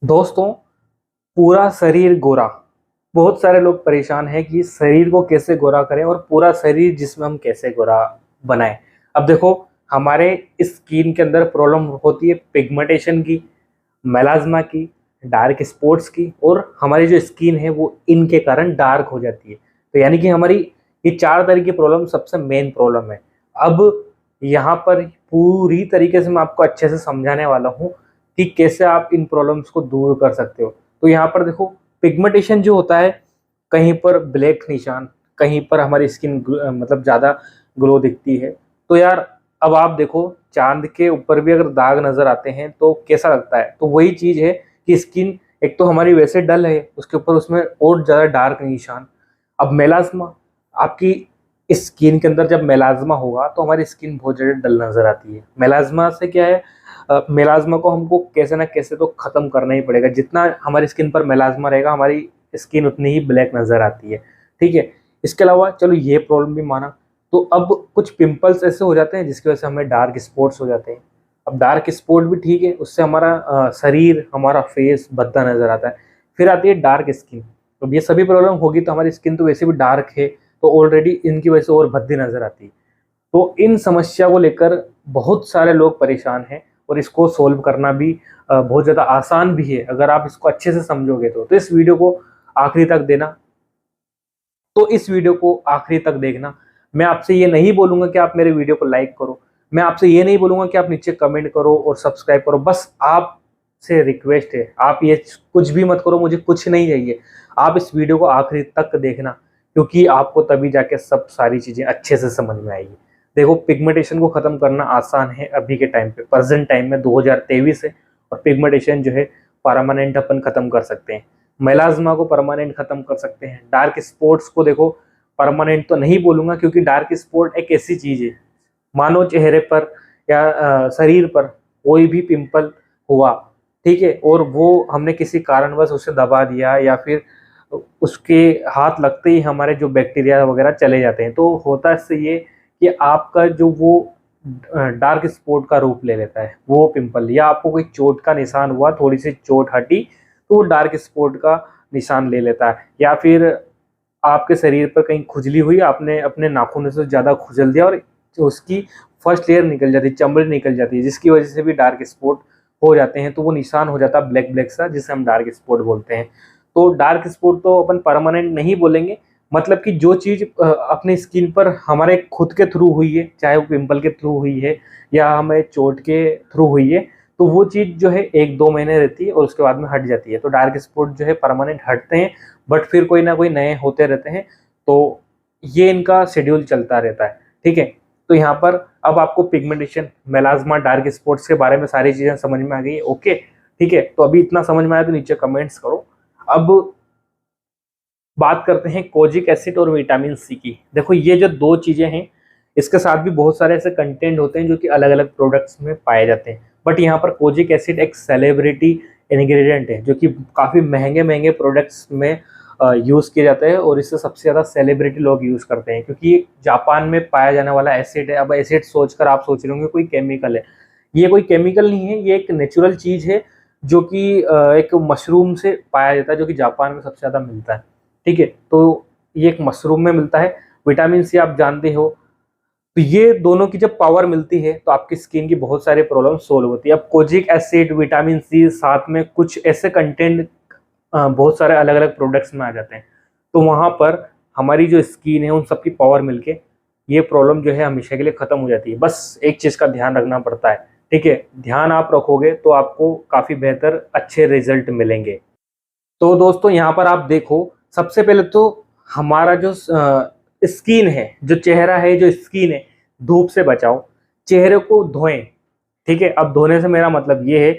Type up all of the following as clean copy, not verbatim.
दोस्तों, पूरा शरीर गोरा। बहुत सारे लोग परेशान हैं कि शरीर को कैसे गोरा करें और पूरा शरीर जिसमें हम कैसे गोरा बनाएं। अब देखो, हमारे स्किन के अंदर प्रॉब्लम होती है पिगमेंटेशन की, मेलाज्मा की, डार्क स्पॉट्स की, और हमारी जो स्किन है वो इनके कारण डार्क हो जाती है। तो यानी कि हमारी ये चार तरह की प्रॉब्लम सबसे मेन प्रॉब्लम है। अब यहाँ पर पूरी तरीके से मैं आपको अच्छे से समझाने वाला हूँ कि कैसे आप इन प्रॉब्लम्स को दूर कर सकते हो। तो यहाँ पर देखो, पिगमेंटेशन जो होता है, कहीं पर ब्लैक निशान, कहीं पर हमारी स्किन मतलब ज़्यादा ग्लो दिखती है। तो यार, अब आप देखो, चांद के ऊपर भी अगर दाग नजर आते हैं तो कैसा लगता है। तो वही चीज़ है कि स्किन एक तो हमारी वैसे डल है, उसके ऊपर उसमें और ज़्यादा डार्क निशान। अब मेलाज्मा, आपकी स्किन के अंदर जब मेलाज्मा होगा तो हमारी स्किन बहुत ज़्यादा डल नजर आती है। मेलाज्मा से क्या है, मेलाज्मा को हमको कैसे ना कैसे तो खत्म करना ही पड़ेगा। जितना हमारी स्किन पर मेलाज्मा रहेगा, हमारी स्किन उतनी ही ब्लैक नजर आती है। ठीक है। इसके अलावा चलो ये प्रॉब्लम भी माना, तो अब कुछ पिंपल्स ऐसे हो जाते हैं जिसकी वजह से हमें डार्क स्पॉट्स हो जाते हैं। अब डार्क स्पॉट भी ठीक है, उससे हमारा शरीर, हमारा फेस भद्दा नजर आता है। फिर आती है डार्क स्किन। अब ये सभी प्रॉब्लम होगी तो हमारी स्किन तो वैसे भी डार्क है, तो ऑलरेडी इनकी वजह से और भद्दी नजर आती है। तो इन समस्या को लेकर बहुत सारे लोग परेशान हैं, और इसको सोल्व करना भी बहुत ज़्यादा आसान भी है अगर आप इसको अच्छे से समझोगे तो इस वीडियो को आखिरी तक देना। तो इस वीडियो को आखिरी तक देखना। मैं आपसे ये नहीं बोलूंगा कि आप मेरे वीडियो को लाइक करो, मैं आपसे ये नहीं बोलूंगा कि आप नीचे कमेंट करो और सब्सक्राइब करो। बस आपसे रिक्वेस्ट है, आप ये कुछ भी मत करो, मुझे कुछ नहीं चाहिए। आप इस वीडियो को आखिरी तक देखना, क्योंकि आपको तभी जाके सब सारी चीज़ें अच्छे से समझ में आएगी। देखो, पिगमेंटेशन को ख़त्म करना आसान है अभी के टाइम पे, प्रेजेंट टाइम में 2023 है, और पिगमेंटेशन जो है परमानेंट अपन ख़त्म कर सकते हैं। मेलाज्मा को परमानेंट खत्म कर सकते हैं। डार्क स्पॉट्स को देखो, परमानेंट तो नहीं बोलूंगा, क्योंकि डार्क स्पॉट एक ऐसी चीज है, मानो चेहरे पर या शरीर पर कोई भी पिंपल हुआ, ठीक है, और वो हमने किसी कारणवश उसे दबा दिया या फिर उसके हाथ लगते ही हमारे जो बैक्टीरिया वगैरह चले जाते हैं, तो होता इससे ये कि आपका जो वो डार्क स्पॉट का रूप ले लेता है वो पिंपल, या आपको कोई चोट का निशान हुआ, थोड़ी सी चोट हटी तो वो डार्क स्पॉट का निशान ले लेता है। या फिर आपके शरीर पर कहीं खुजली हुई, आपने अपने नाखूनों से ज़्यादा खुजल दिया और उसकी फर्स्ट लेयर निकल जाती है, चमड़ी निकल जाती है, जिसकी वजह से भी डार्क स्पॉट हो जाते हैं। तो वो निशान हो जाता है ब्लैक ब्लैक सा, जिसे हम डार्क स्पॉट बोलते हैं। तो डार्क स्पॉट तो अपन परमानेंट नहीं बोलेंगे, मतलब कि जो चीज़ अपनी स्किन पर हमारे खुद के थ्रू हुई है, चाहे वो पिंपल के थ्रू हुई है या हमें चोट के थ्रू हुई है, तो वो चीज़ जो है 1-2 महीने रहती है और उसके बाद में हट जाती है। तो डार्क स्पॉट जो है परमानेंट हटते हैं, बट फिर कोई ना कोई नए होते रहते हैं। तो ये इनका शेड्यूल चलता रहता है। ठीक है। तो यहाँ पर अब आपको पिगमेंटेशन, मेलाज्मा, डार्क स्पॉट्स के बारे में सारी चीज़ें समझ में आ गई है। ओके, ठीक है। तो अभी इतना समझ में आया तो नीचे कमेंट्स करो। अब बात करते हैं कोजिक एसिड और विटामिन सी की। देखो, ये जो दो चीज़ें हैं, इसके साथ भी बहुत सारे ऐसे कंटेंट होते हैं जो कि अलग अलग प्रोडक्ट्स में पाए जाते हैं। बट यहाँ पर कोजिक एसिड एक सेलिब्रिटी इंग्रेडिएंट है जो कि काफ़ी महंगे महंगे प्रोडक्ट्स में यूज़ किया जाता है, और इससे सबसे ज़्यादा सेलिब्रिटी लोग यूज़ करते हैं, क्योंकि ये जापान में पाया जाने वाला एसिड है। अब एसिड सोचकर आप सोच रहे होंगे कोई केमिकल है। ये कोई केमिकल नहीं है, ये एक नेचुरल चीज़ है जो कि एक मशरूम से पाया जाता है, जो कि जापान में सबसे ज़्यादा मिलता है। ठीक है। तो ये एक मशरूम में मिलता है। विटामिन सी आप जानते हो। तो ये दोनों की जब पावर मिलती है तो आपकी स्किन की बहुत सारे प्रॉब्लम सोल्व होती है। अब कोजिक एसिड, विटामिन सी, साथ में कुछ ऐसे कंटेंट बहुत सारे अलग अलग प्रोडक्ट्स में आ जाते हैं, तो वहाँ पर हमारी जो स्किन है उन सबकी पावर मिलके ये प्रॉब्लम जो है हमेशा के लिए खत्म हो जाती है। बस एक चीज़ का ध्यान रखना पड़ता है। ठीक है। ध्यान आप रखोगे तो आपको काफ़ी बेहतर अच्छे रिजल्ट मिलेंगे। तो दोस्तों, यहाँ पर आप देखो, सबसे पहले तो हमारा जो स्किन है, जो चेहरा है, जो स्किन है, धूप से बचाओ, चेहरे को धोएं। ठीक है। अब धोने से मेरा मतलब ये है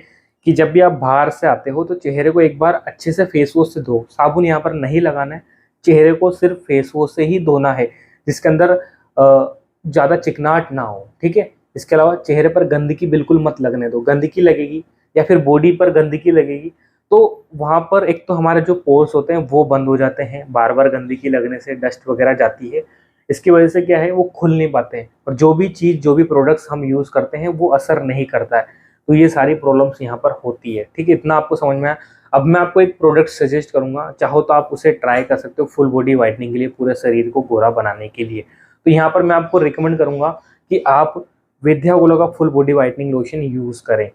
कि जब भी आप बाहर से आते हो तो चेहरे को एक बार अच्छे से फेस वॉश से धो। साबुन यहाँ पर नहीं लगाना है, चेहरे को सिर्फ फेस वॉश से ही धोना है, जिसके अंदर ज़्यादा चिकनाहट ना हो। ठीक है। इसके अलावा चेहरे पर गंदगी बिल्कुल मत लगने दो। गंदगी लगेगी या फिर बॉडी पर गंदगी लगेगी तो वहाँ पर एक तो हमारे जो पोर्स होते हैं वो बंद हो जाते हैं, बार बार गंदगी लगने से डस्ट वगैरह जाती है। इसकी वजह से क्या है, वो खुल नहीं पाते हैं, और जो भी चीज़, जो भी प्रोडक्ट्स हम यूज़ करते हैं वो असर नहीं करता है। तो ये सारी प्रॉब्लम्स यहाँ पर होती है। ठीक है, इतना आपको समझ में आया। अब मैं आपको एक प्रोडक्ट सजेस्ट करूंगा, चाहो तो आप उसे ट्राई कर सकते हो फुल बॉडी वाइटनिंग के लिए, पूरे शरीर को गोरा बनाने के लिए। तो यहाँ पर मैं आपको रिकमेंड करूंगा कि आप विद्या ग्लो का full body whitening lotion use करें।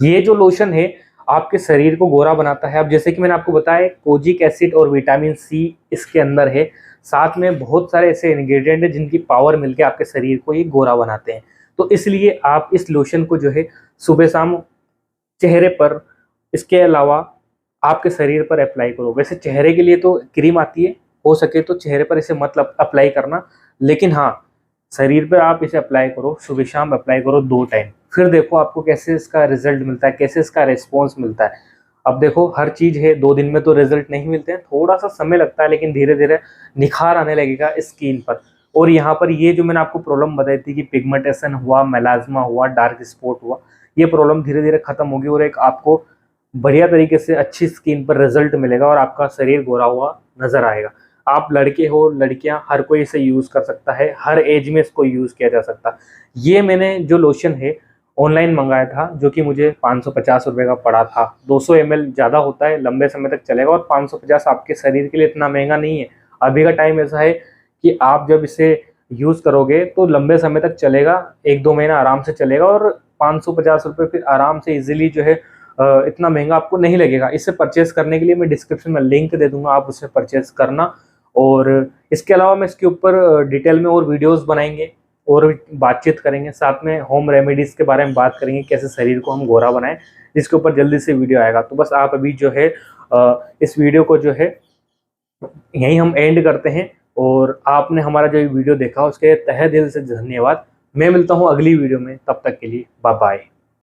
ये जो लोशन है आपके शरीर को गोरा बनाता है। अब जैसे कि मैंने आपको बताया, कोजिक एसिड और विटामिन सी इसके अंदर है, साथ में बहुत सारे ऐसे इंग्रेडिएंट है जिनकी पावर मिलके आपके शरीर को ये गोरा बनाते हैं। तो इसलिए आप इस लोशन को जो है सुबह शाम चेहरे पर, इसके अलावा आपके शरीर पर अप्लाई करो। वैसे चेहरे के लिए तो क्रीम आती है, हो सके तो चेहरे पर इसे मत अप्लाई करना, लेकिन हाँ शरीर पर आप इसे अप्लाई करो, सुबह शाम अप्लाई करो 2 टाइम। फिर देखो आपको कैसे इसका रिजल्ट मिलता है, कैसे इसका रिस्पॉन्स मिलता है। अब देखो हर चीज़ है, 2 दिन में तो रिजल्ट नहीं मिलते हैं, थोड़ा सा समय लगता है, लेकिन धीरे धीरे निखार आने लगेगा स्किन पर। और यहाँ पर ये जो मैंने आपको प्रॉब्लम बताई थी कि पिगमेंटेशन हुआ, मेलाज्मा हुआ, डार्क स्पॉट हुआ, ये प्रॉब्लम धीरे धीरे खत्म होगी और एक आपको बढ़िया तरीके से अच्छी स्किन पर रिजल्ट मिलेगा और आपका शरीर गोरा हुआ नजर आएगा। आप लड़के हो लड़कियां, हर कोई इसे यूज कर सकता है, हर एज में इसको यूज किया जा सकता है। ये मैंने जो लोशन है ऑनलाइन मंगाया था, जो कि मुझे 550 रुपये का पड़ा था। 200 ml ज़्यादा होता है, लंबे समय तक चलेगा, और 550 आपके शरीर के लिए इतना महंगा नहीं है। अभी का टाइम ऐसा है कि आप जब इसे यूज़ करोगे तो लंबे समय तक चलेगा, 1-2 महीना आराम से चलेगा, और 550 रुपये फिर आराम से इजीली जो है इतना महंगा आपको नहीं लगेगा। इसे परचेस करने के लिए मैं डिस्क्रिप्शन में लिंक दे दूंगा, आप उसे परचेस करना। और इसके अलावा मैं इसके ऊपर डिटेल में और वीडियोस बनाएंगे और बातचीत करेंगे, साथ में होम रेमेडीज़ के बारे में बात करेंगे, कैसे शरीर को हम गोरा बनाएं, जिसके ऊपर जल्दी से वीडियो आएगा। तो बस आप अभी जो है इस वीडियो को जो है यहीं हम एंड करते हैं, और आपने हमारा जो वीडियो देखा उसके तहे दिल से धन्यवाद। मैं मिलता हूँ अगली वीडियो में, तब तक के लिए बाय बाय।